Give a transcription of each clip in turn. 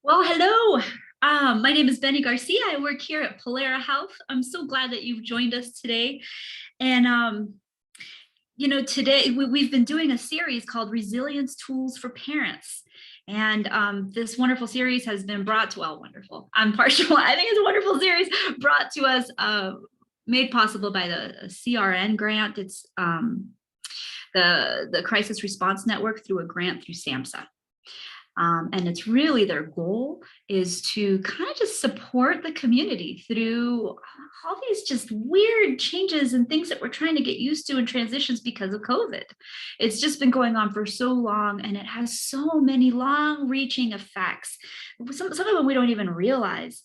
Well, hello. My name is Beni Garcia. I work here at Polera Health. I'm so glad that you've joined us today. And today we've been doing a series called Resilience Tools for Parents. And this wonderful series has been brought to, well, wonderful. I'm partial. I think it's a wonderful series brought to us, made possible by the CRN grant. It's the Crisis Response Network through a grant through SAMHSA. And it's really their goal is to kind of just support the community through all these just weird changes and things that we're trying to get used to and transitions because of COVID. It's just been going on for so long, and it has so many long-reaching effects. Some of them we don't even realize.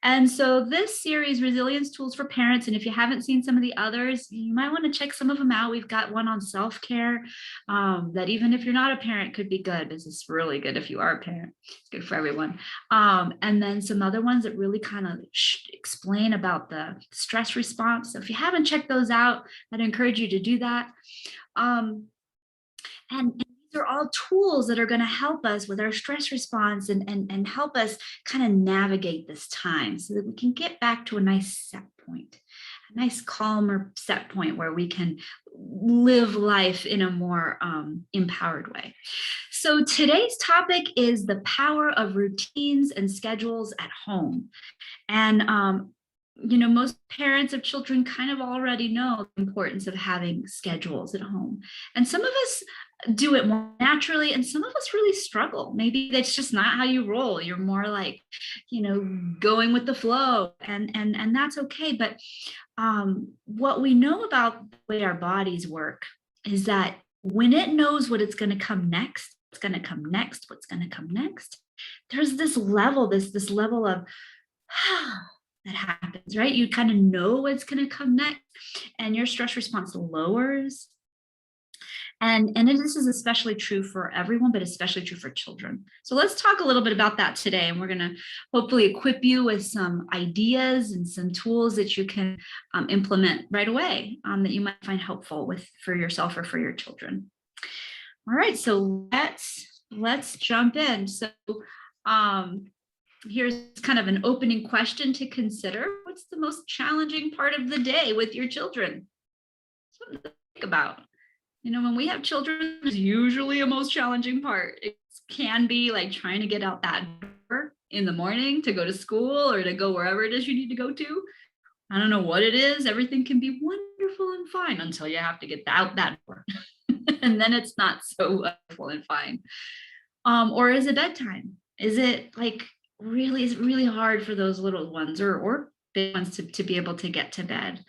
And so this series, Resilience Tools for Parents, and if you haven't seen some of the others, you might want to check some of them out. We've got one on self-care that even if you're not a parent could be good. This is really good if you are a parent. It's good for everyone. And then some other ones that really kind of explain about the stress response. So if you haven't checked those out, I'd encourage you to do that. And these are all tools that are going to help us with our stress response and help us kind of navigate this time so that we can get back to a nice set point, a nice calmer set point where we can live life in a more empowered way. So today's topic is the power of routines and schedules at home. And most parents of children kind of already know the importance of having schedules at home. And some of us do it more naturally, and some of us really struggle. Maybe that's just not how you roll. You're more like, going with the flow, and that's okay. But what we know about the way our bodies work is that when it knows what it's going to come next, what's going to come next, what's going to come next, there's this level, this level of that happens, right? You kind of know what's going to come next, and your stress response lowers. And this is especially true for everyone, but especially true for children. So let's talk a little bit about that today. And we're going to hopefully equip you with some ideas and some tools that you can implement right away that you might find helpful for yourself or for your children. All right, so let's jump in. So here's kind of an opening question to consider. What's the most challenging part of the day with your children? Something to think about. When we have children, there's usually a most challenging part. It can be like trying to get out that door in the morning to go to school or to go wherever it is you need to go to. I don't know what it is. Everything can be wonderful and fine until you have to get out that door. And then it's not so wonderful and fine. Or is it bedtime? Is it like is really hard for those little ones or big ones to be able to get to bed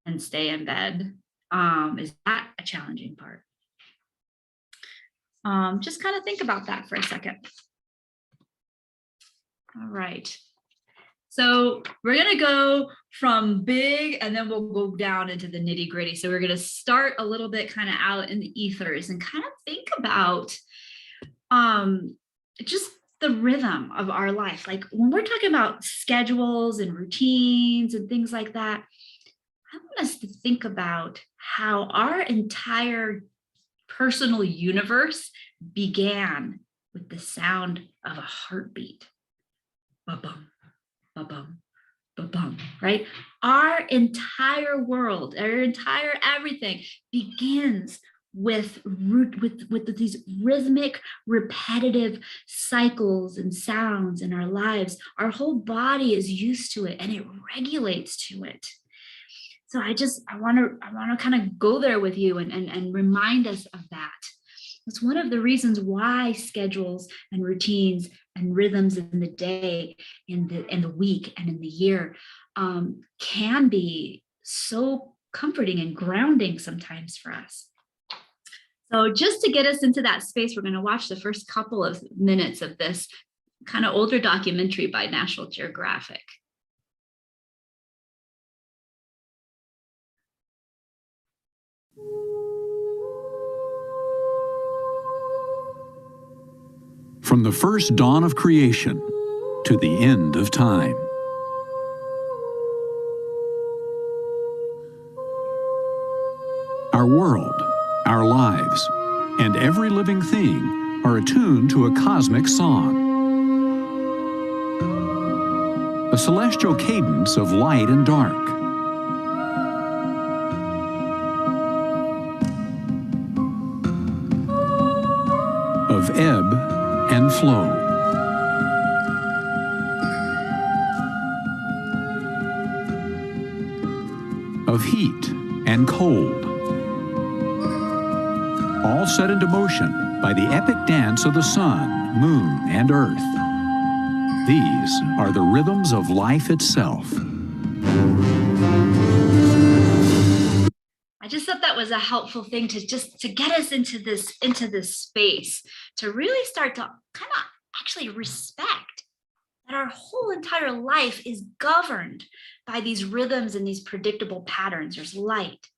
and stay in bed? Is that a challenging part? Just kind of think about that for a second. All right. So we're going to go from big and then we'll go down into the nitty gritty. So we're going to start a little bit kind of out in the ethers and kind of think about just the rhythm of our life. Like when we're talking about schedules and routines and things like that, I want us to think about how our entire personal universe began with the sound of a heartbeat. Ba-bum, ba-bum, ba-bum, right? Our entire world, our entire everything begins with these rhythmic, repetitive cycles and sounds in our lives. Our whole body is used to it and it regulates to it. So I want to kind of go there with you and remind us of that. It's one of the reasons why schedules and routines and rhythms in the day, in the week, and in the year can be so comforting and grounding sometimes for us. So just to get us into that space, we're going to watch the first couple of minutes of this kind of older documentary by National Geographic. From the first dawn of creation to the end of time. Our world, our lives, and every living thing are attuned to a cosmic song. celestial cadence of light and dark, of ebb and flow, of heat and cold, all set into motion by the epic dance of the sun, moon, and earth. These are the rhythms of life itself. I just thought that was a helpful thing to get us into this space, to really start to kind of actually respect that our whole entire life is governed by these rhythms and these predictable patterns. There's light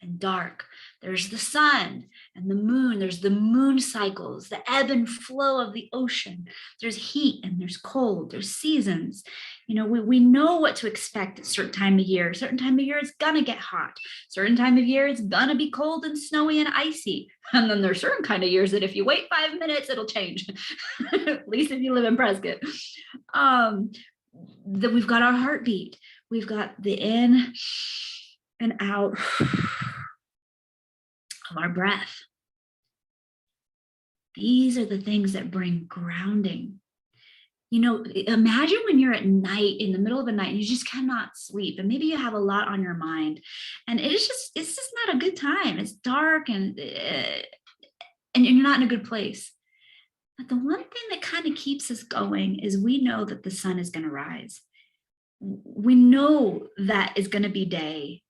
and dark. There's the sun and the moon. There's the moon cycles, the ebb and flow of the ocean. There's heat and there's cold. There's seasons. You know, we know what to expect at a certain time of year. A certain time of year, it's gonna get hot. Certain time of year, it's gonna be cold and snowy and icy. And then there's certain kind of years that if you wait 5 minutes, it'll change. At least if you live in Prescott. That we've got our heartbeat. We've got the in and out of our breath. These are the things that bring grounding. You know, imagine when you're at night, in the middle of the night, and you just cannot sleep, and maybe you have a lot on your mind, and it's just not a good time. It's dark, and you're not in a good place. But the one thing that kind of keeps us going is we know that the sun is going to rise. We know that it's going to be day,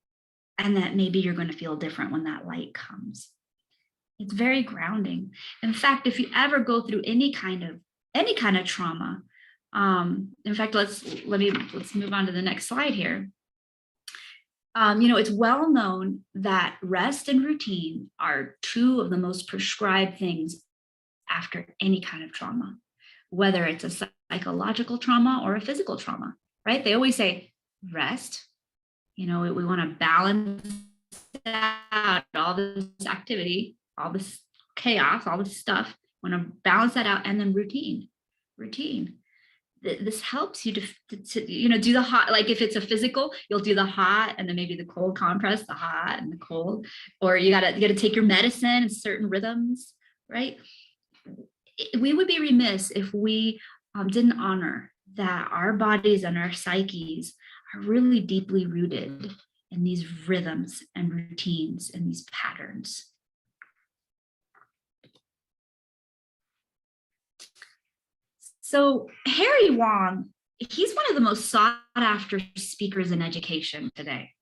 and that maybe you're going to feel different when that light comes. It's very grounding. In fact, if you ever go through any kind of trauma, in fact, let's move on to the next slide here. You know, it's well known that rest and routine are two of the most prescribed things after any kind of trauma, whether it's a psychological trauma or a physical trauma, right? They always say rest. You know, we want to balance out all this activity, all this chaos, all this stuff. We want to balance that out, and then routine. This helps you to you know, do the hot. Like if it's a physical, you'll do the hot and then maybe the cold compress, the hot and the cold, or you gotta take your medicine in certain rhythms, right? We would be remiss if we didn't honor that our bodies and our psyches are really deeply rooted in these rhythms and routines and these patterns. So Harry Wong, he's one of the most sought after speakers in education today.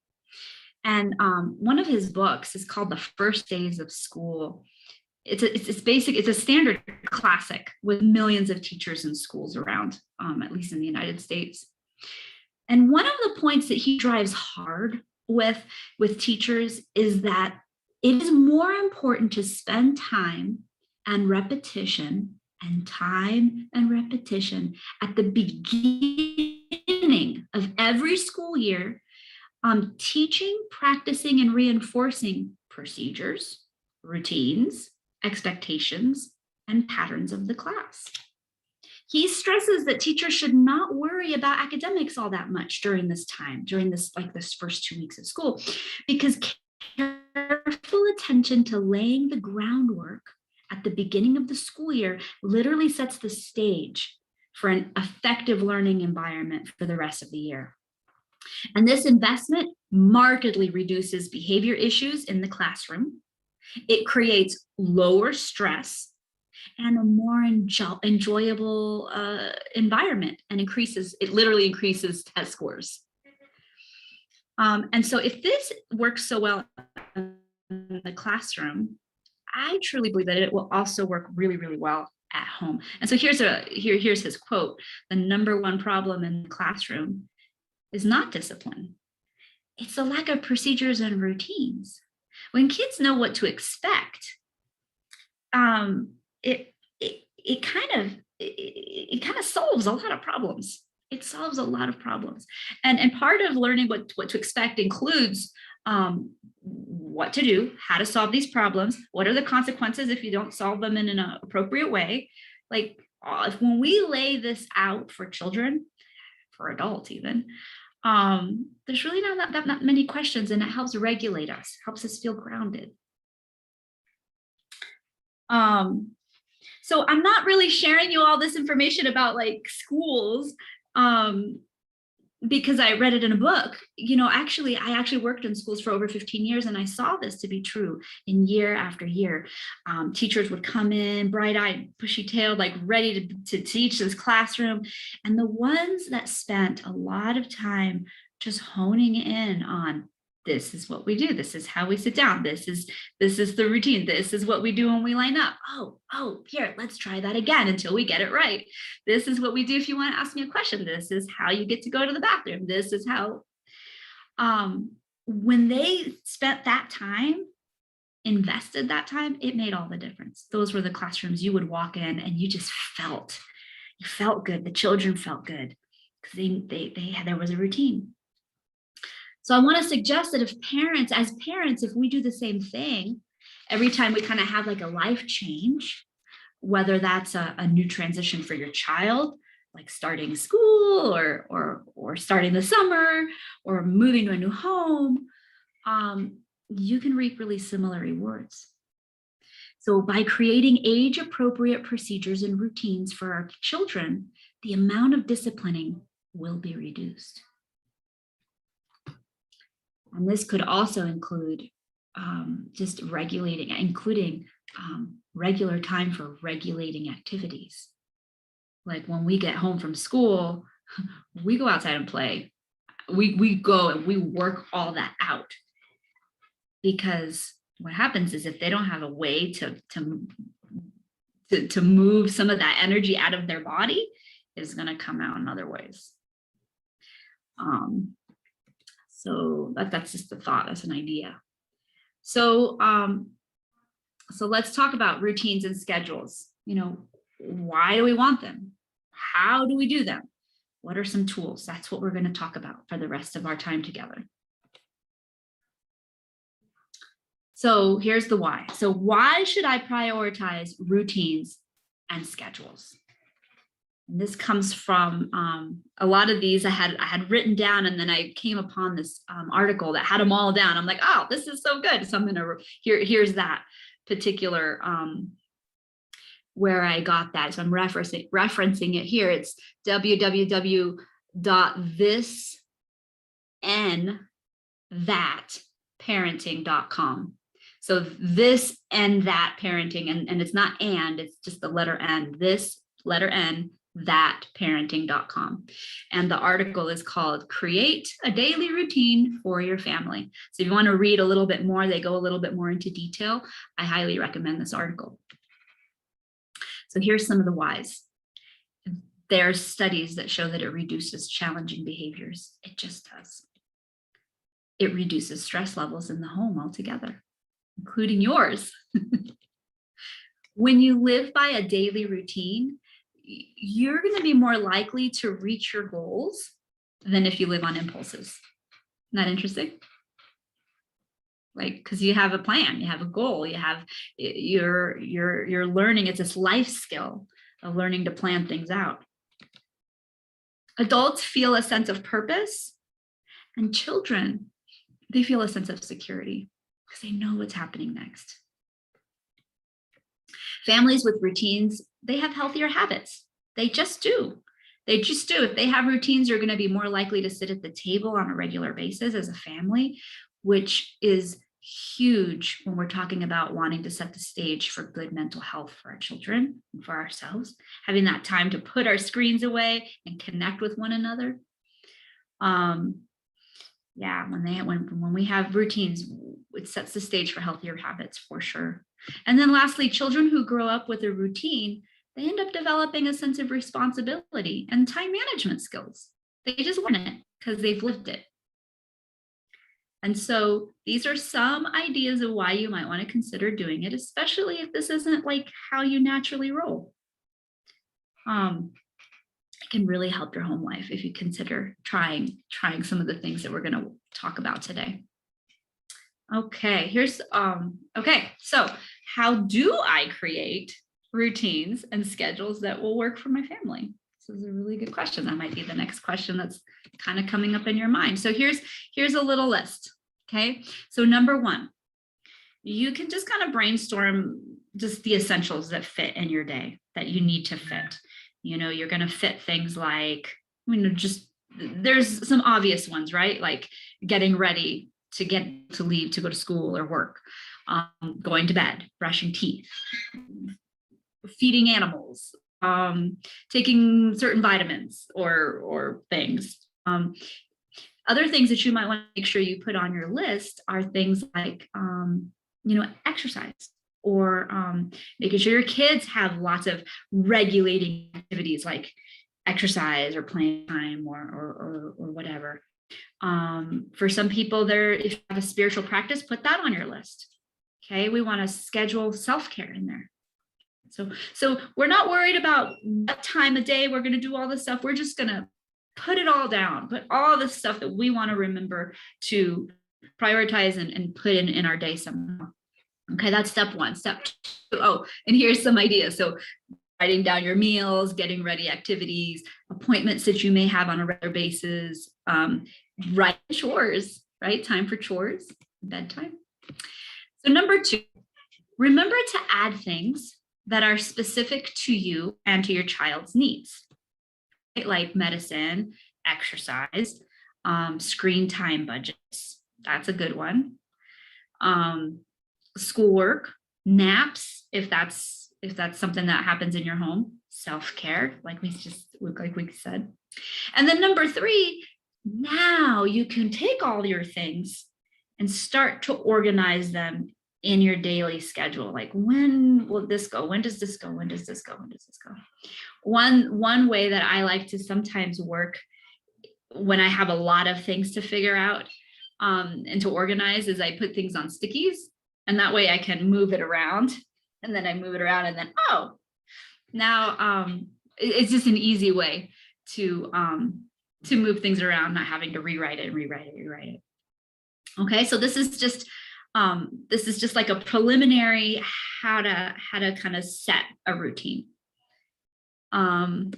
And one of his books is called The First Days of School. It's a standard classic with millions of teachers in schools around, at least in the United States. And one of the points that he drives hard with teachers is that it is more important to spend time and repetition at the beginning of every school year, teaching, practicing, and reinforcing procedures, routines, expectations, and patterns of the class. He stresses that teachers should not worry about academics all that much during this first 2 weeks of school, because careful attention to laying the groundwork at the beginning of the school year literally sets the stage for an effective learning environment for the rest of the year. And this investment markedly reduces behavior issues in the classroom. It creates lower stress and a more enjoyable environment, and it literally increases test scores. And so if this works so well in the classroom, I truly believe that it will also work really, really well at home. And so here's his quote: "The number one problem in the classroom is not discipline. It's the lack of procedures and routines. When kids know what to expect, it kind of solves a lot of problems. It solves a lot of problems. And part of learning what to expect includes what to do, how to solve these problems, what are the consequences if you don't solve them in an appropriate way. Like when we lay this out for children, for adults even, there's really not many questions, and it helps regulate us, helps us feel grounded. So I'm not really sharing you all this information about like schools, because I read it in a book. I actually worked in schools for over 15 years, and I saw this to be true in year after year. Teachers would come in bright-eyed, bushy-tailed, like ready to teach this classroom. And the ones that spent a lot of time just honing in on, this is what we do, this is how we sit down, this is the routine, this is what we do when we line up. Oh, here, let's try that again until we get it right. This is what we do if you want to ask me a question. This is how you get to go to the bathroom. This is how. When they spent that time, invested that time, it made all the difference. Those were the classrooms you would walk in and you just felt good. The children felt good because there was a routine. So I want to suggest that as parents, if we do the same thing, every time we kind of have like a life change, whether that's a new transition for your child, like starting school or starting the summer or moving to a new home, you can reap really similar rewards. So by creating age-appropriate procedures and routines for our children, the amount of disciplining will be reduced. And this could also include just including regular time for regulating activities. Like when we get home from school, we go outside and play. We go and we work all that out. Because what happens is if they don't have a way to move some of that energy out of their body, it's going to come out in other ways. So that's just a thought, that's an idea. So let's talk about routines and schedules. Why do we want them? How do we do them? What are some tools? That's what we're going to talk about for the rest of our time together. So here's the why. So why should I prioritize routines and schedules? And this comes from a lot of these I had written down, and then I came upon this article that had them all down. I'm like, oh, this is so good. So I'm going to here's that particular where I got that. So I'm referencing it here. It's www.thisandthatparenting.com. So this and that parenting, and it's not and, it's just the letter N, this letter N, thatparenting.com. And the article is called Create a Daily Routine for Your Family. So if you want to read a little bit more, they go a little bit more into detail. I highly recommend this article. So here's some of the whys. There are studies that show that it reduces challenging behaviors. It just does. It reduces stress levels in the home altogether, including yours. When you live by a daily routine, you're going to be more likely to reach your goals than if you live on impulses. Isn't that interesting? Like, because you have a plan, you have a goal, you're learning. It's this life skill of learning to plan things out. Adults feel a sense of purpose, and children, they feel a sense of security because they know what's happening next. Families with routines, they have healthier habits. They just do. They just do. If they have routines, you're going to be more likely to sit at the table on a regular basis as a family, which is huge when we're talking about wanting to set the stage for good mental health for our children and for ourselves. Having that time to put our screens away and connect with one another. When we have routines, it sets the stage for healthier habits for sure. And then lastly, children who grow up with a routine, they end up developing a sense of responsibility and time management skills. They just learn it because they've lived it. And so these are some ideas of why you might want to consider doing it, especially if this isn't like how you naturally roll. It can really help your home life if you consider trying some of the things that we're going to talk about today. Okay, so how do I create routines and schedules that will work for my family? This is a really good question. That might be the next question that's kind of coming up in your mind. So here's a little list. Okay. So number one, you can just kind of brainstorm just the essentials that fit in your day that you need to fit. You're going to fit things like, just there's some obvious ones, right? Like getting ready to get to leave to go to school or work, going to bed, brushing teeth, feeding animals, taking certain vitamins or things. Other things that you might want to make sure you put on your list are things like, exercise, or making sure your kids have lots of regulating activities like exercise or playing time or whatever. For some people, if you have a spiritual practice, put that on your list. Okay, we want to schedule self-care in there. So we're not worried about what time of day we're going to do all this stuff. We're just going to put it all down, put all the stuff that we want to remember to prioritize and put in our day somehow. Okay, that's step one. Step two, and here's some ideas. So writing down your meals, getting ready activities, appointments that you may have on a regular basis, write chores, right? Time for chores, bedtime. So number two, remember to add things that are specific to you and to your child's needs, right? Like medicine, exercise, screen time budgets. That's a good one. Schoolwork, naps, if that's something that happens in your home, self-care, like we said. And then number three, now you can take all your things and start to organize them in your daily schedule. Like, when will this go? When does this go? When does this go? When does this go? One way that I like to sometimes work when I have a lot of things to figure out and to organize is I put things on stickies, and that way I can move it around, and then I move it around, and then now it's just an easy way to move things around, not having to rewrite it. Okay, so this is just like a preliminary how to kind of set a routine. So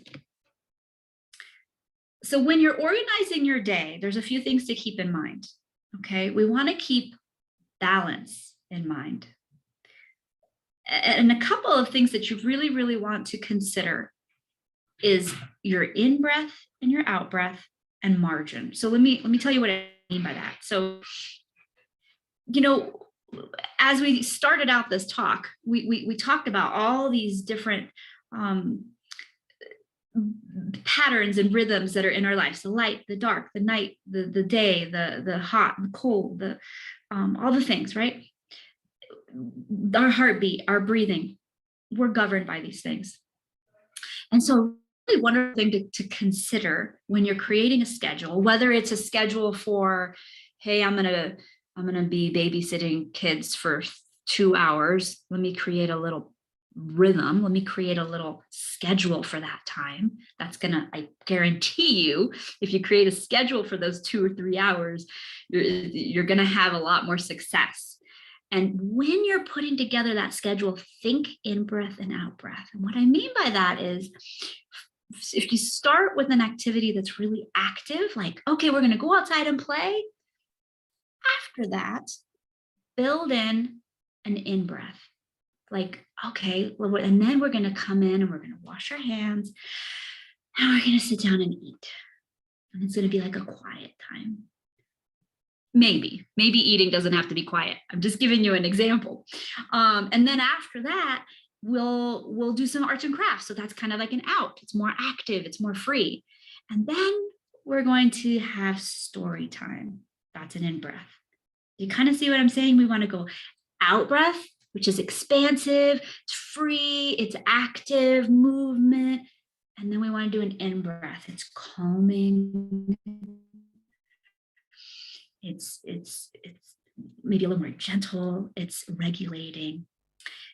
when you're organizing your day, there's a few things to keep in mind. Okay, we want to keep balance in mind. And a couple of things that you really, really want to consider is your in-breath and your out-breath and margin. So let me tell you what I mean by that. So, as we started out this talk, we talked about all these different patterns and rhythms that are in our lives: the light, the dark, the night, the day, the hot, the cold, all the things, right? Our heartbeat, our breathing, we're governed by these things. And so really one thing to consider when you're creating a schedule, whether it's a schedule for, hey, I'm gonna be babysitting kids for 2 hours, let me create a little rhythm, let me create a little schedule for that time. That's gonna, I guarantee you, if you create a schedule for those 2 or 3 hours, you're gonna have a lot more success. And when you're putting together that schedule, think in breath and out breath. And what I mean by that is, if you start with an activity that's really active, like, okay, we're going to go outside and play. After that, build in an in breath. Like, okay, well, and then we're going to come in and we're going to wash our hands. And we're going to sit down and eat. And it's going to be like a quiet time. Maybe eating doesn't have to be quiet. I'm just giving you an example. And then after that, we'll do some arts and crafts. So that's kind of like an out. It's more active, it's more free. And then we're going to have story time. That's an in breath. You kind of see what I'm saying? We want to go out breath, which is expansive, it's free, it's active movement. And then we want to do an in breath. It's calming. It's maybe a little more gentle, it's regulating.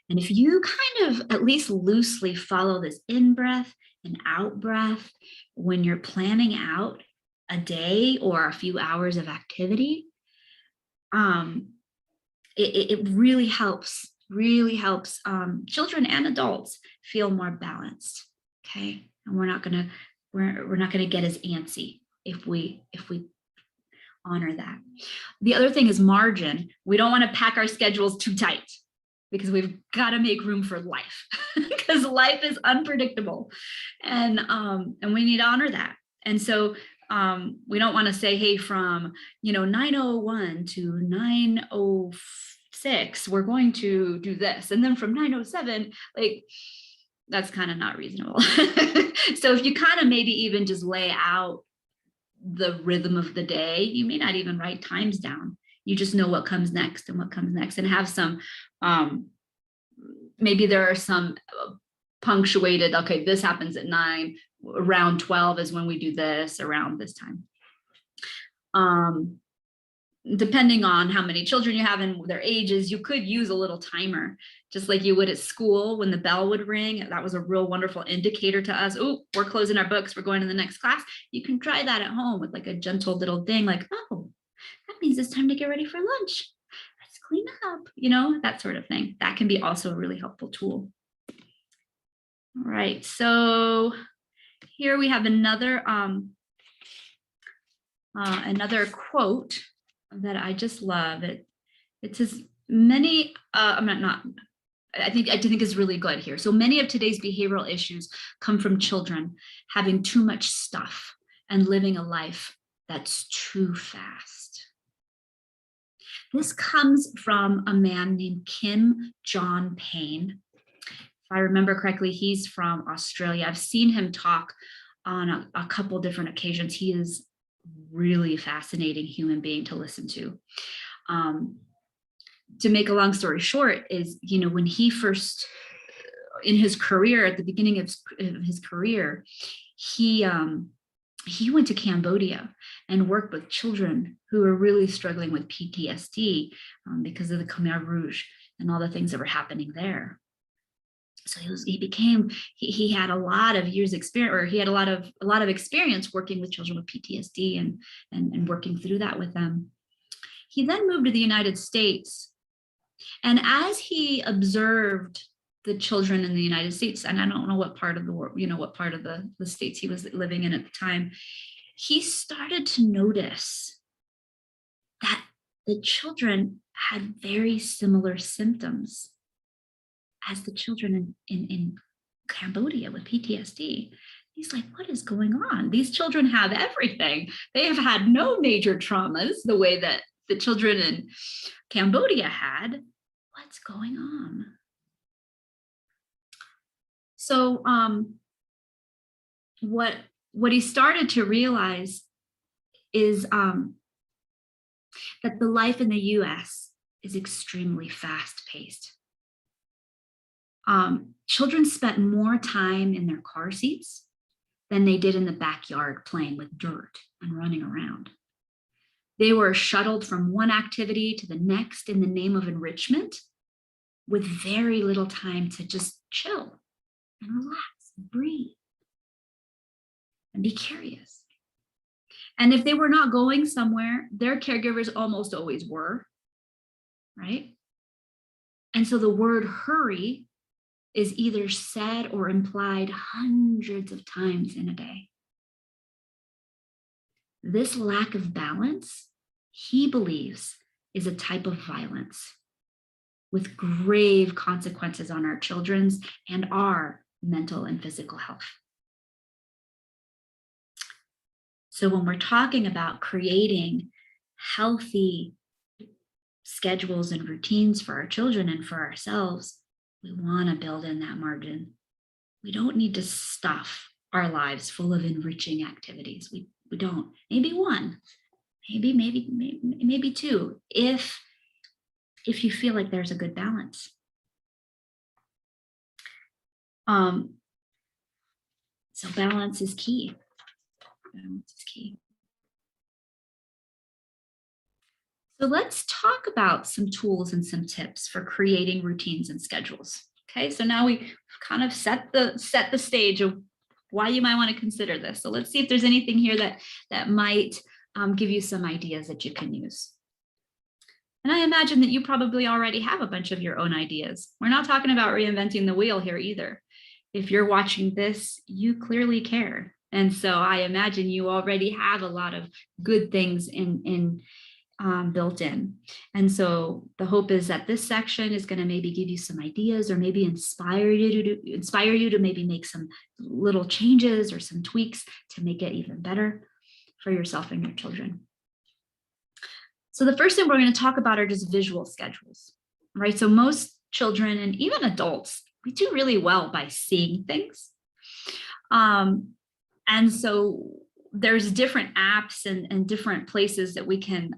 And if you kind of at least loosely follow this in breath and out breath when you're planning out a day or a few hours of activity, it really helps children and adults feel more balanced. Okay, and we're not gonna get as antsy if we honor that. The other thing is margin. We don't want to pack our schedules too tight because we've got to make room for life because life is unpredictable, and we need to honor that. And so we don't want to say, hey, from 9:01 to 9:06 we're going to do this, and then from 9:07, like, that's kind of not reasonable. So if you kind of maybe even just lay out the rhythm of the day, you may not even write times down. You just know what comes next and what comes next, and have some maybe there are some punctuated, okay, this happens at 9, around 12 is when we do this, around this time. Depending on how many children you have and their ages, you could use a little timer, just like you would at school when the bell would ring. That was a real wonderful indicator to us. Oh, we're closing our books, we're going to the next class. You can try that at home with like a gentle little ding, like, oh, that means it's time to get ready for lunch. Let's clean up, that sort of thing. That can be also a really helpful tool. All right, so here we have another quote that I just love. It says many, I think is really good here. So many of today's behavioral issues come from children having too much stuff and living a life that's too fast. This comes from a man named Kim John Payne. If I remember correctly, he's from Australia. I've seen him talk on a couple different occasions. He is really fascinating human being to listen to. To make a long story short is, when he first, in his career, at the beginning of his career, he went to Cambodia and worked with children who were really struggling with PTSD because of the Khmer Rouge and all the things that were happening there. So he had a lot of years experience, or he had a lot of experience working with children with PTSD and working through that with them. He then moved to the United States, and as he observed the children in the United States, and I don't know what part of the world, what part of the states he was living in at the time, he started to notice that the children had very similar symptoms as the children in Cambodia with PTSD. He's like, what is going on? These children have everything. They have had no major traumas the way that the children in Cambodia had. What's going on? So what he started to realize is that the life in the US is extremely fast-paced. Children spent more time in their car seats than they did in the backyard playing with dirt and running around. They were shuttled from one activity to the next in the name of enrichment, with very little time to just chill and relax and breathe and be curious. And if they were not going somewhere, their caregivers almost always were, right? And so the word hurry is either said or implied hundreds of times in a day. This lack of balance, he believes, is a type of violence with grave consequences on our children's and our mental and physical health. So when we're talking about creating healthy schedules and routines for our children and for ourselves, we want to build in that margin. We don't need to stuff our lives full of enriching activities. We don't. Maybe one, maybe two, if you feel like there's a good balance. So balance is key. Balance is key. So let's talk about some tools and some tips for creating routines and schedules. Okay, so now we've kind of set the stage of why you might want to consider this. So let's see if there's anything here that might give you some ideas that you can use. And I imagine that you probably already have a bunch of your own ideas. We're not talking about reinventing the wheel here either. if you're watching this, you clearly care. And so I imagine you already have a lot of good things built in. And so the hope is that this section is going to maybe give you some ideas, or maybe inspire you to maybe make some little changes or some tweaks to make it even better for yourself and your children. So the first thing we're going to talk about are just visual schedules, right? So most children and even adults, we do really well by seeing things. And so there's different apps and different places that we can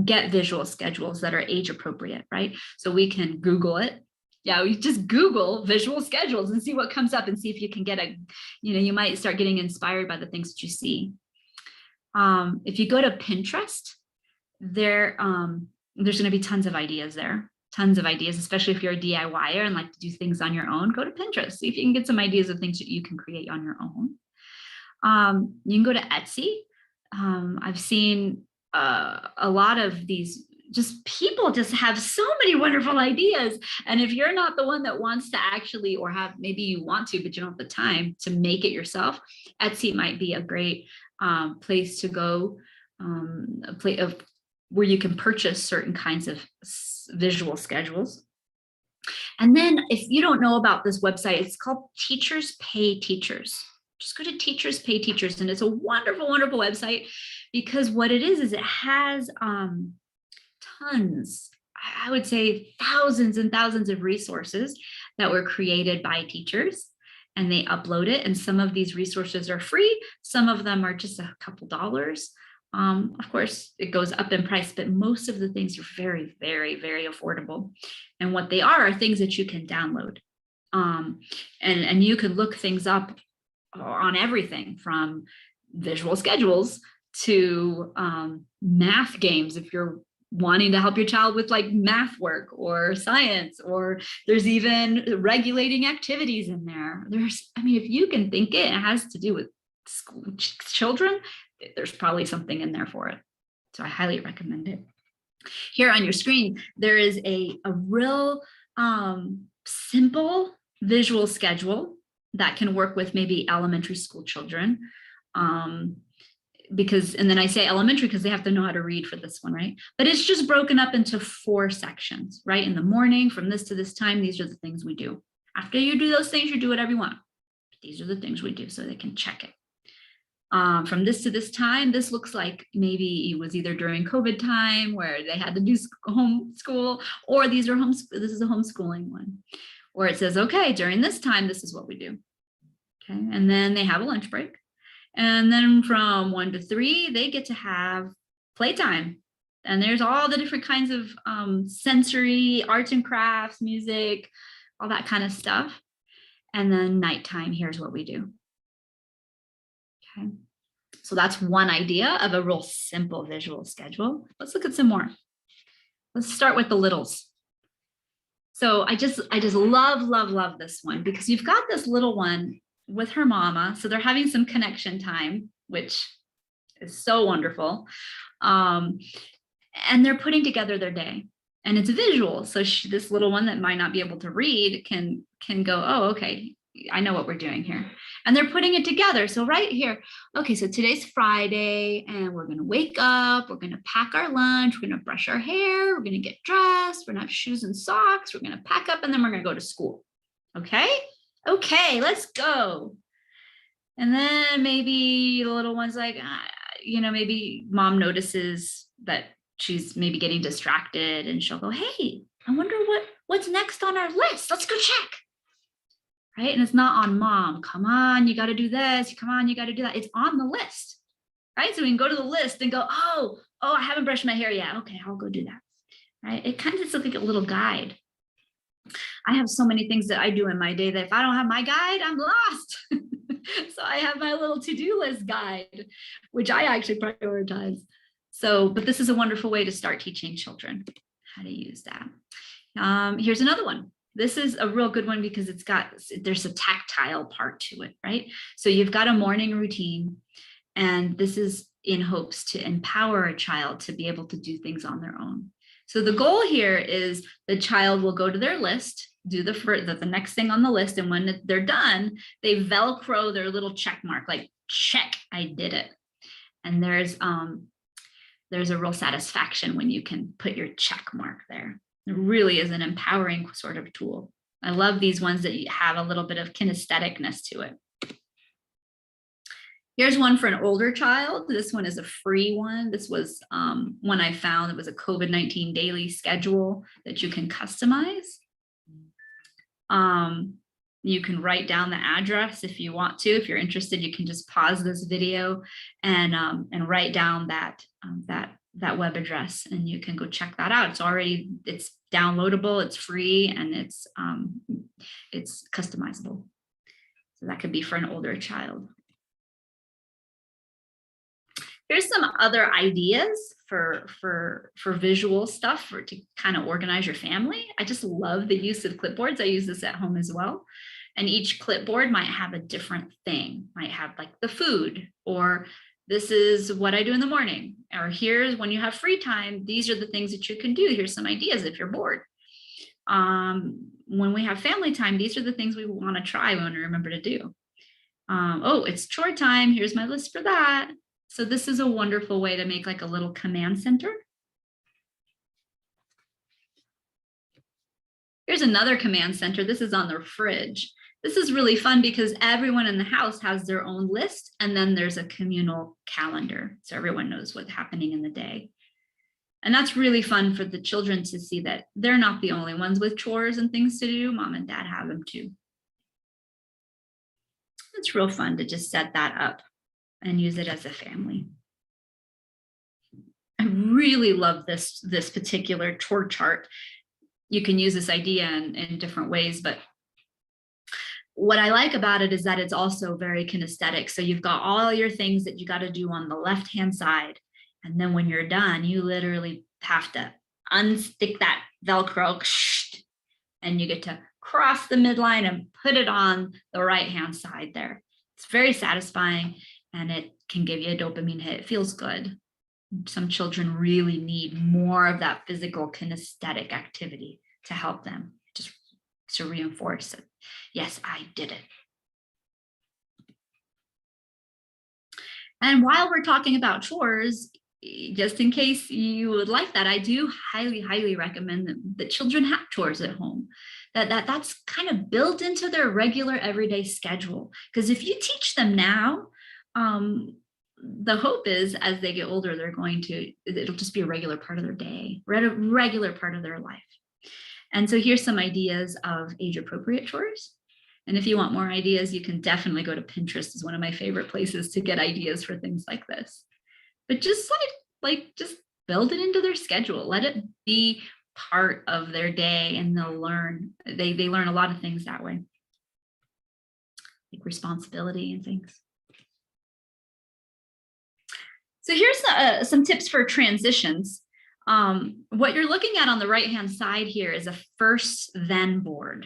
get visual schedules that are age appropriate, right? So we can Google it. Yeah, we just Google visual schedules and see what comes up, and see if you can get you might start getting inspired by the things that you see. If you go to Pinterest, there's going to be tons of ideas there. Tons of ideas, especially if you're a DIYer and like to do things on your own. Go to Pinterest, see if you can get some ideas of things that you can create on your own. You can go to Etsy. I've seen a lot of these, just people just have so many wonderful ideas. And if you're not the one that wants to actually, or maybe you want to, but you don't have the time to make it yourself, Etsy might be a great place to go, where you can purchase certain kinds of visual schedules. And then if you don't know about this website, it's called Teachers Pay Teachers. Just go to Teachers Pay Teachers, and it's a wonderful, wonderful website, because what it is it has tons, I would say thousands and thousands of resources that were created by teachers, and they upload it. And some of these resources are free. Some of them are just a couple dollars. Of course, it goes up in price, but most of the things are very, very, very affordable. And what they are things that you can download. And you can look things up on everything from visual schedules to math games, if you're wanting to help your child with like math work or science, or there's even regulating activities in there. If you can think it has to do with school children, there's probably something in there for it. So I highly recommend it. Here on your screen, there is a real simple visual schedule that can work with maybe elementary school children. And then I say elementary because they have to know how to read for this one, right? But it's just broken up into 4 sections, right? In the morning, from this to this time, these are the things we do. After you do those things, you do whatever you want. These are the things we do, so they can check it. From this to this time, this looks like maybe it was either during COVID time where they had to do homeschool, or this is a homeschooling one, where it says, okay, during this time, this is what we do. Okay, and then they have a lunch break. And then from 1 to 3, they get to have playtime. And there's all the different kinds of sensory, arts and crafts, music, all that kind of stuff. And then nighttime, here's what we do. Okay, so that's one idea of a real simple visual schedule. Let's look at some more. Let's start with the littles. So I just love this one, because you've got this little one with her mama. So they're having some connection time, which is so wonderful. And they're putting together their day, and it's visual. So this little one that might not be able to read can go, oh, okay, I know what we're doing here. And they're putting it together. So right here, okay, so today's Friday, and we're going to wake up, we're going to pack our lunch, we're going to brush our hair, we're going to get dressed, we're going to have shoes and socks, we're going to pack up, and then we're going to go to school. Okay, let's go. And then maybe the little one's like, maybe mom notices that she's maybe getting distracted, and she'll go, hey, I wonder what's next on our list. Let's go check. Right? And it's not on mom. Come on, you got to do this. Come on, you got to do that. It's on the list. Right? So we can go to the list and go, oh, I haven't brushed my hair yet. Okay, I'll go do that. Right? It kind of is like a little guide. I have so many things that I do in my day that if I don't have my guide, I'm lost. So I have my little to-do list guide, which I actually prioritize. But this is a wonderful way to start teaching children how to use that. Here's another one. This is a real good one because there's a tactile part to it, right? So you've got a morning routine, and this is in hopes to empower a child to be able to do things on their own. So the goal here is the child will go to their list, do the next thing on the list. And when they're done, they Velcro their little check mark, like, check, I did it. And there's a real satisfaction when you can put your check mark there. It really is an empowering sort of tool. I love these ones that have a little bit of kinestheticness to it. Here's one for an older child. This one is a free one. This was one I found. It was a COVID-19 daily schedule that you can customize. You can write down the address if you want to. If you're interested, you can just pause this video and write down that web address, and you can go check that out. It's downloadable, it's free, and it's customizable. So that could be for an older child. Here's some other ideas for visual stuff to kind of organize your family. I just love the use of clipboards. I use this at home as well. And each clipboard might have a different thing, might have like the food, or this is what I do in the morning, or here's when you have free time, these are the things that you can do. Here's some ideas if you're bored. When we have family time, these are the things we want to try, we want to remember to do. Oh, it's chore time. Here's my list for that. So this is a wonderful way to make like a little command center. Here's another command center. This is on the fridge. This is really fun because everyone in the house has their own list, and then there's a communal calendar. So everyone knows what's happening in the day. And that's really fun for the children to see that they're not the only ones with chores and things to do. Mom and dad have them too. It's real fun to just set that up and use it as a family. I really love this particular chore chart. You can use this idea in different ways, but what I like about it is that it's also very kinesthetic. So you've got all your things that you got to do on the left-hand side. And then when you're done, you literally have to unstick that Velcro and you get to cross the midline and put it on the right-hand side there. It's very satisfying, and it can give you a dopamine hit. It feels good. Some children really need more of that physical kinesthetic activity to help them, just to reinforce it. Yes, I did it. And while we're talking about chores, just in case you would like that, I do highly, highly recommend that children have chores at home. That's kind of built into their regular everyday schedule. Because if you teach them now, the hope is as they get older, it'll just be a regular part of their day, a regular part of their life. And so here's some ideas of age-appropriate chores. And if you want more ideas, you can definitely go to Pinterest. Is one of my favorite places to get ideas for things like this. But just just build it into their schedule. Let it be part of their day, and they'll learn. They learn a lot of things that way, like responsibility and things. So here's some tips for transitions. What you're looking at on the right-hand side here is a first then board.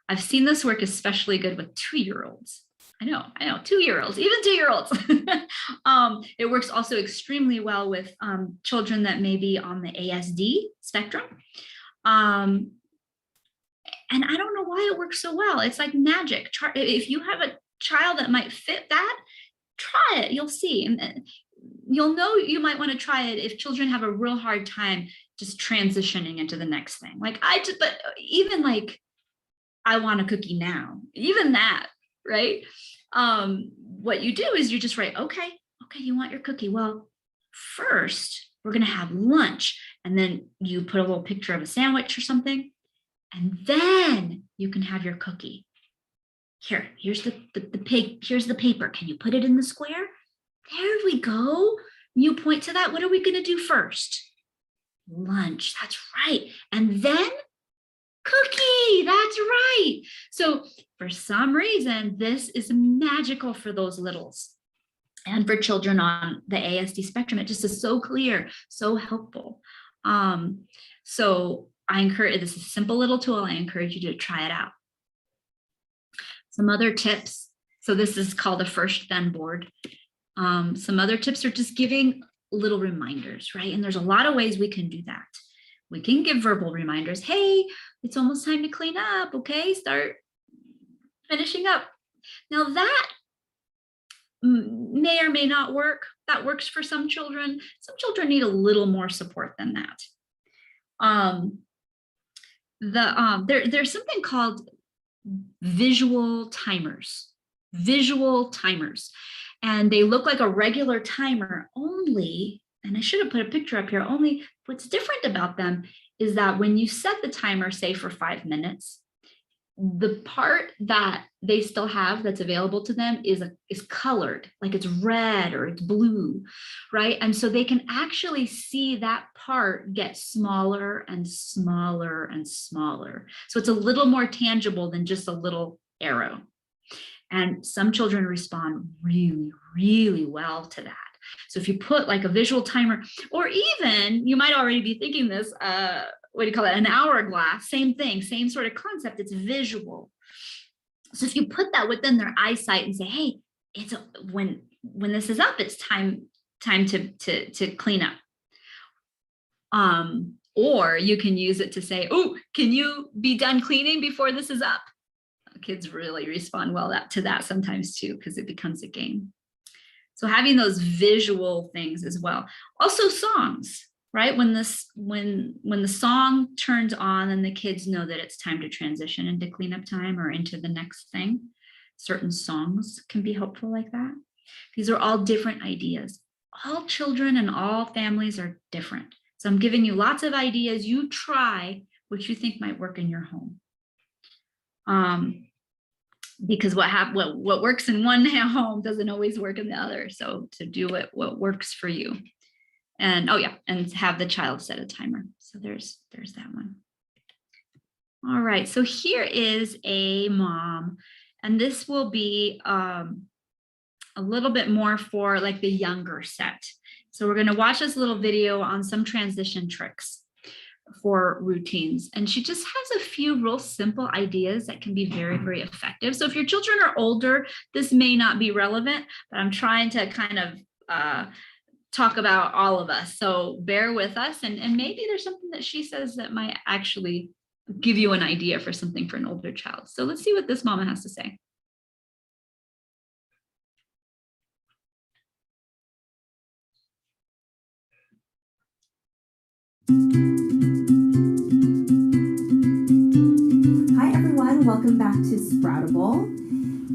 I've seen this work especially good with 2-year-olds. I know, 2-year-olds, even 2-year-olds. It works also extremely well with children that may be on the ASD spectrum. And I don't know why it works so well. It's like magic. If you have a child that might fit that, try it, you'll see. And you'll know you might want to try it if children have a real hard time just transitioning into the next thing. But even like, I want a cookie now, even that, right? What you do is you just write, okay, you want your cookie. Well, first we're going to have lunch. And then you put a little picture of a sandwich or something. And then you can have your cookie. Here's the paper. Can you put it in the square? There we go. You point to that. What are we going to do first? Lunch. That's right. And then cookie. That's right. So for some reason, this is magical for those littles and for children on the ASD spectrum. It just is so clear, so helpful. So I encourage, this is a simple little tool. I encourage you to try it out. Some other tips. So this is called a first then board. Some other tips are just giving little reminders, right? And there's a lot of ways we can do that. We can give verbal reminders. Hey, it's almost time to clean up. Okay, start finishing up. Now that may or may not work. That works for some children. Some children need a little more support than that. There's something called visual timers. And they look like a regular timer, only, and I should have put a picture up here, only what's different about them is that when you set the timer, say for 5 minutes, the part that they still have that's available to them is colored, like it's red or it's blue, right? And so they can actually see that part get smaller and smaller and smaller. So it's a little more tangible than just a little arrow. And some children respond really, really well to that. So if you put like a visual timer, or even you might already be thinking this, what do you call it? An hourglass, same thing, same sort of concept. It's visual. So if you put that within their eyesight and say, hey, it's when this is up, it's time to clean up. Or you can use it to say, oh, can you be done cleaning before this is up? Kids really respond well to that sometimes too, because it becomes a game. So having those visual things as well. Also songs, right? When the song turns on and the kids know that it's time to transition into cleanup time or into the next thing, certain songs can be helpful like that. These are all different ideas. All children and all families are different. So I'm giving you lots of ideas. You try what you think might work in your home. Because what works in one home doesn't always work in the other. So to do what works for you. And and have the child set a timer. So there's that one. All right, so here is a mom, and this will be a little bit more for like the younger set. So we're going to watch this little video on some transition tricks for routines. And she just has a few real simple ideas that can be very, very effective. So if your children are older, this may not be relevant, but I'm trying to kind of talk about all of us. So bear with us, and maybe there's something that she says that might actually give you an idea for something for an older child. So let's see what this mama has to say. Hi everyone, welcome back to Sproutable.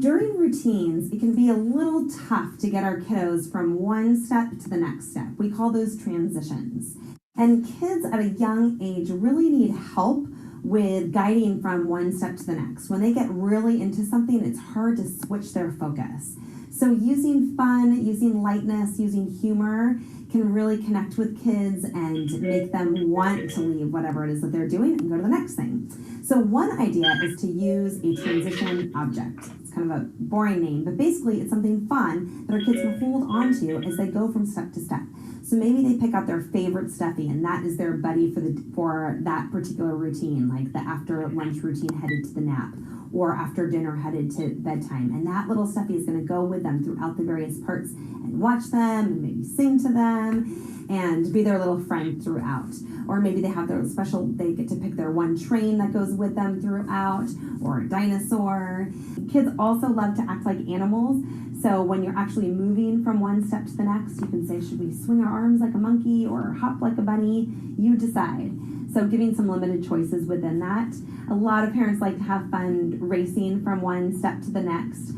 During routines, it can be a little tough to get our kiddos from one step to the next step. We call those transitions. And kids at a young age really need help with guiding from one step to the next. When they get really into something, it's hard to switch their focus. So using fun, using lightness, using humor can really connect with kids and make them want to leave whatever it is that they're doing and go to the next thing. So one idea is to use a transition object. It's kind of a boring name, but basically it's something fun that our kids can hold on to as they go from step to step. So maybe they pick out their favorite stuffy, and that is their buddy for that particular routine, like the after lunch routine headed to the nap, or after dinner headed to bedtime. And that little stuffy is going to go with them throughout the various parts and watch them and maybe sing to them and be their little friend throughout. Or maybe they have their special, they get to pick their one train that goes with them throughout, or a dinosaur. Kids also love to act like animals. So when you're actually moving from one step to the next, you can say, should we swing our arms like a monkey or hop like a bunny? You decide. So giving some limited choices within that. A lot of parents like to have fun racing from one step to the next,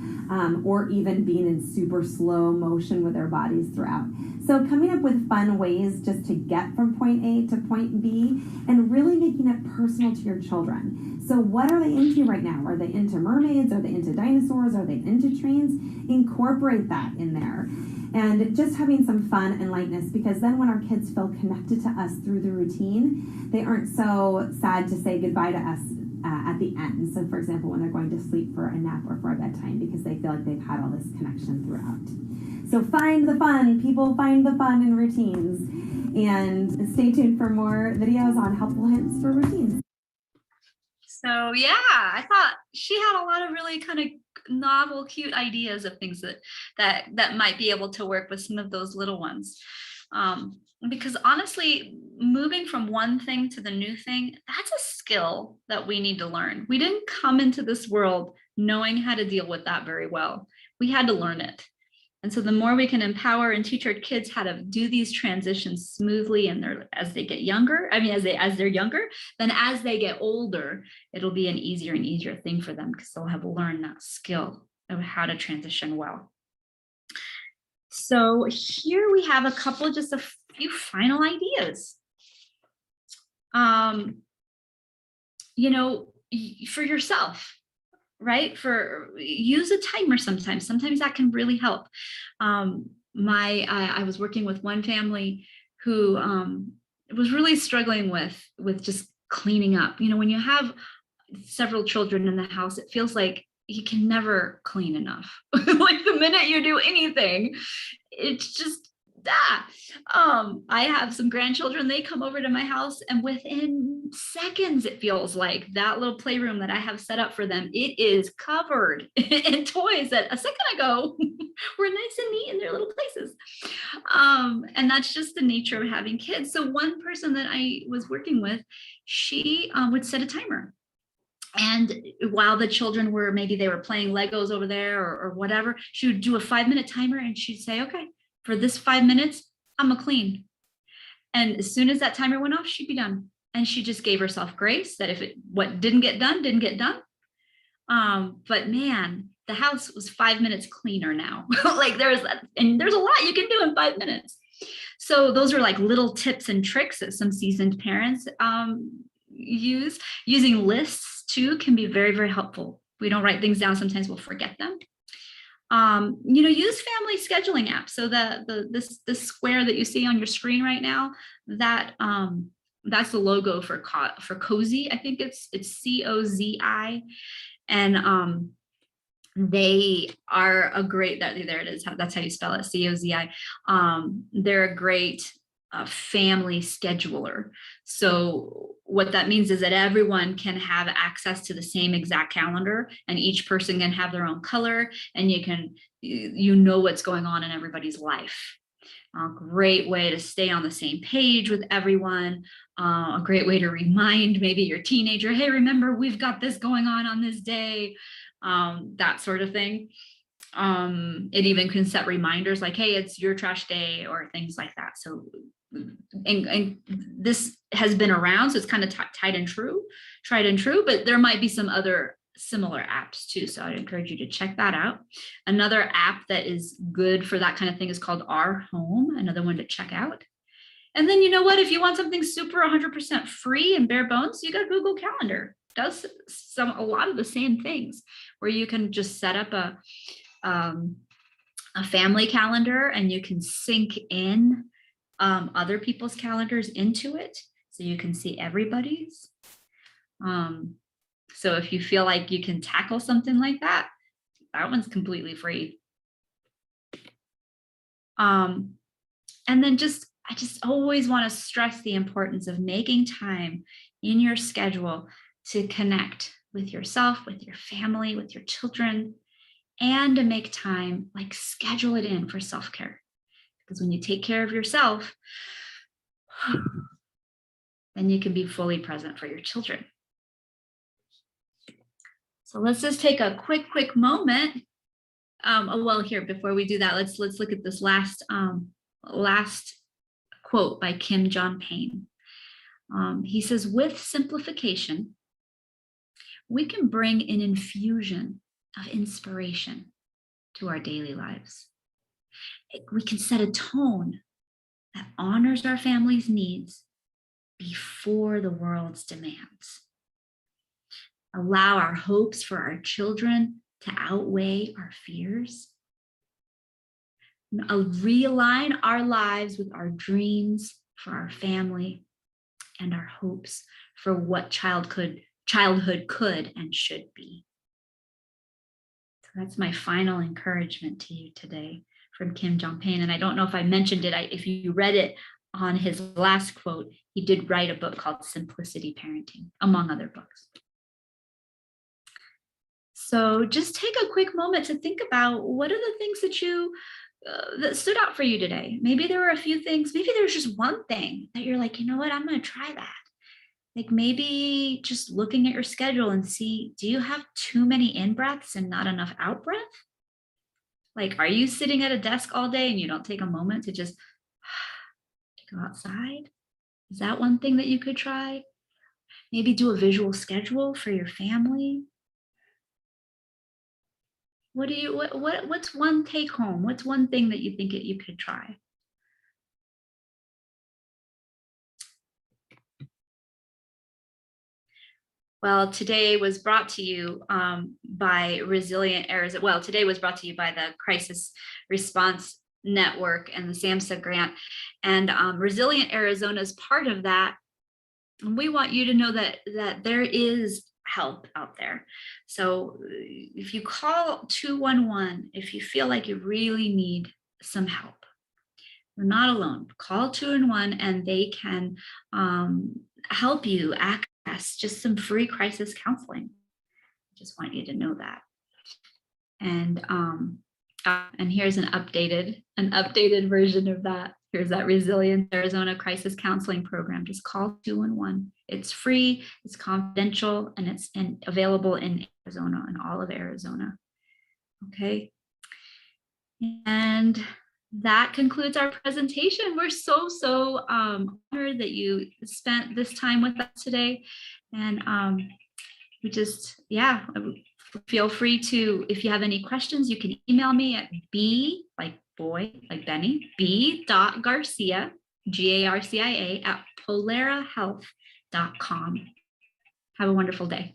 or even being in super slow motion with their bodies throughout. So coming up with fun ways just to get from point A to point B, and really making it personal to your children. So what are they into right now? Are they into mermaids? Are they into dinosaurs? Are they into trains? Incorporate that in there. And just having some fun and lightness, because then when our kids feel connected to us through the routine, they aren't so sad to say goodbye to us at the end. So for example, when they're going to sleep for a nap or for a bedtime, because they feel like they've had all this connection throughout. So find the fun. People find the fun in routines. And stay tuned for more videos on helpful hints for routines. So yeah, I thought she had a lot of really kind of novel, cute ideas of things that might be able to work with some of those little ones. Because honestly, moving from one thing to the new thing, that's a skill that we need to learn. We didn't come into this world knowing how to deal with that very well. We had to learn it. And so the more we can empower and teach our kids how to do these transitions smoothly and as they get younger, as they're younger, then as they get older, it'll be an easier and easier thing for them because they'll have learned that skill of how to transition well. So here we have just a few final ideas. For yourself, right? Use a timer sometimes. Sometimes that can really help. I was working with one family who was really struggling with just cleaning up. When you have several children in the house, it feels like you can never clean enough. Like the minute you do anything, it's just that. I have some grandchildren, they come over to my house and within seconds, it feels like that little playroom that I have set up for them, it is covered in toys that a second ago were nice and neat in their little places. And that's just the nature of having kids. So one person that I was working with, she would set a timer. And while the children maybe they were playing Legos over there or whatever, she would do a 5-minute timer and she'd say, okay, for this 5 minutes, I'm gonna clean. And as soon as that timer went off, she'd be done. And she just gave herself grace that what didn't get done, didn't get done. But man, the house was 5 minutes cleaner now. Like there's a lot you can do in 5 minutes. So those are like little tips and tricks that some seasoned parents use. Using lists too can be very, very helpful. We don't write things down, sometimes we'll forget them. Use family scheduling apps. So this square that you see on your screen right now, that's the logo for Cozy. I think it's COZI, and they are a great, there it is. That's how you spell it, COZI. They're a great family scheduler. So what that means is that everyone can have access to the same exact calendar, and each person can have their own color, and you know what's going on in everybody's life. A great way to stay on the same page with everyone. A great way to remind maybe your teenager, hey, remember, we've got this going on this day, that sort of thing. It even can set reminders like, hey, it's your trash day, or things like that. So, and this has been around, so it's kind of tried and true, but there might be some other similar apps too. So I'd encourage you to check that out. Another app that is good for that kind of thing is called Our Home, another one to check out. And then, you know what, if you want something super 100% free and bare bones, you got Google Calendar. Does a lot of the same things, where you can just set up a family calendar, and you can sync in other people's calendars into it, so you can see everybody's. So if you feel like you can tackle something like that, that one's completely free. And then I just always want to stress the importance of making time in your schedule to connect with yourself, with your family, with your children, and to make time, like schedule it in for self-care. Because when you take care of yourself, then you can be fully present for your children. So let's just take a quick moment. Here, before we do that, let's look at this last quote by Kim John Payne. He says, with simplification, we can bring an infusion of inspiration to our daily lives. We can set a tone that honors our family's needs before the world's demands. Allow our hopes for our children to outweigh our fears. Realign our lives with our dreams for our family and our hopes for what childhood could and should be. So that's my final encouragement to you today from Kim John Payne. And I don't know if I mentioned it. If you read it on his last quote, he did write a book called Simplicity Parenting, among other books. So just take a quick moment to think about, what are the things that you that stood out for you today? Maybe there were a few things, maybe there's just one thing that you're like, you know what, I'm going to try that. Like maybe just looking at your schedule and see, do you have too many in breaths and not enough out breath? Like, are you sitting at a desk all day and you don't take a moment to just go outside? Is that one thing that you could try? Maybe do a visual schedule for your family. What's one take home? What's one thing that you think that you could try? Well, today was brought to you by Resilient Arizona. Well, today was brought to you by the Crisis Response Network and the SAMHSA grant. And Resilient Arizona is part of that. And we want you to know that there is help out there. So if you call 211, if you feel like you really need some help, you're not alone. Call 211 and they can help you access just some free crisis counseling. Just want you to know that. And here's an updated version of that. Here's that Resilient Arizona Crisis Counseling Program. Just call 211. It's free, it's confidential, and it's available in Arizona and all of Arizona. Okay. And that concludes our presentation. We're so honored that you spent this time with us today. And we just, feel free to, if you have any questions, you can email me at B, like boy, like Beni, b.garcia, Garcia, at polarahealth.com. Have a wonderful day.